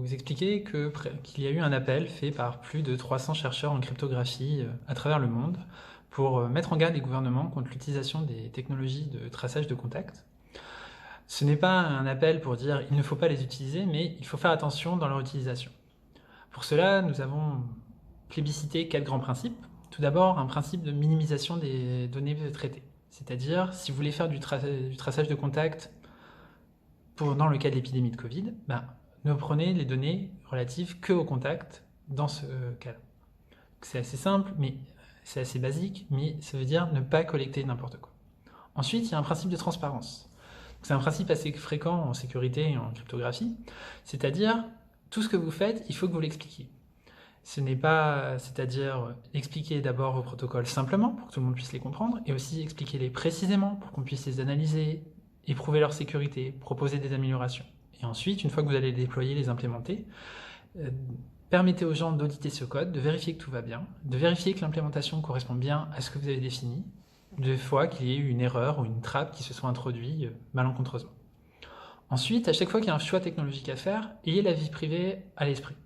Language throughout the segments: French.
vous expliquer qu'il y a eu un appel fait par plus de 300 chercheurs en cryptographie à travers le monde pour mettre en garde les gouvernements contre l'utilisation des technologies de traçage de contacts. Ce n'est pas un appel pour dire il ne faut pas les utiliser, mais il faut faire attention dans leur utilisation. Pour cela, nous avons plébiscité 4 grands principes. Tout d'abord, un principe de minimisation des données traitées. C'est-à-dire, si vous voulez faire du traçage de contacts dans le cas de l'épidémie de Covid, ne prenez les données relatives que au contact dans ce cas-là. C'est assez simple, mais c'est assez basique, mais ça veut dire ne pas collecter n'importe quoi. Ensuite, il y a un principe de transparence. C'est un principe assez fréquent en sécurité et en cryptographie, c'est-à-dire tout ce que vous faites, il faut que vous l'expliquiez. Ce n'est pas, c'est-à-dire expliquer d'abord vos protocoles simplement pour que tout le monde puisse les comprendre, et aussi expliquer-les précisément pour qu'on puisse les analyser, éprouver leur sécurité, proposer des améliorations. Et ensuite, une fois que vous allez les déployer, les implémenter, permettez aux gens d'auditer ce code, de vérifier que tout va bien, de vérifier que l'implémentation correspond bien à ce que vous avez défini, de fois qu'il y ait eu une erreur ou une trappe qui se soit introduite malencontreusement. Ensuite, à chaque fois qu'il y a un choix technologique à faire, ayez la vie privée à l'esprit.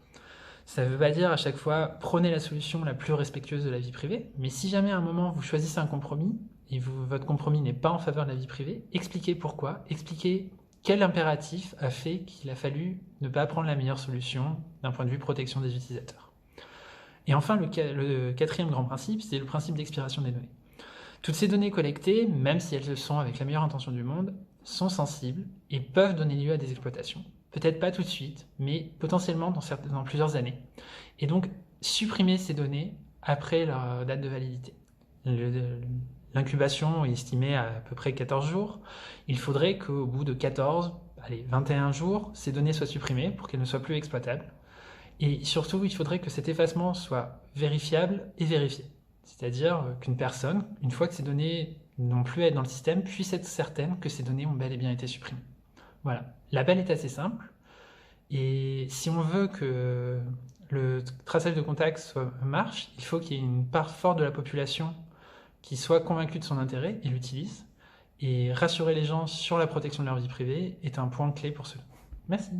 Ça ne veut pas dire à chaque fois prenez la solution la plus respectueuse de la vie privée, mais si jamais à un moment vous choisissez un compromis et votre compromis n'est pas en faveur de la vie privée, expliquez pourquoi, expliquez quel impératif a fait qu'il a fallu ne pas prendre la meilleure solution d'un point de vue protection des utilisateurs. Et enfin, le quatrième grand principe, c'est le principe d'expiration des données. Toutes ces données collectées, même si elles le sont avec la meilleure intention du monde, sont sensibles et peuvent donner lieu à des exploitations. Peut-être pas tout de suite, mais potentiellement dans plusieurs années. Et donc, supprimer ces données après leur date de validité. L'incubation est estimée à peu près 14 jours. Il faudrait qu'au bout de 14, 21 jours, ces données soient supprimées pour qu'elles ne soient plus exploitables. Et surtout, il faudrait que cet effacement soit vérifiable et vérifié. C'est-à-dire qu'une personne, une fois que ces données n'ont plus à être dans le système, puisse être certaine que ces données ont bel et bien été supprimées. Voilà. L'appel est assez simple. Et si on veut que le traçage de contacts marche, il faut qu'il y ait une part forte de la population qui soit convaincue de son intérêt et l'utilise. Et rassurer les gens sur la protection de leur vie privée est un point clé pour cela. Merci.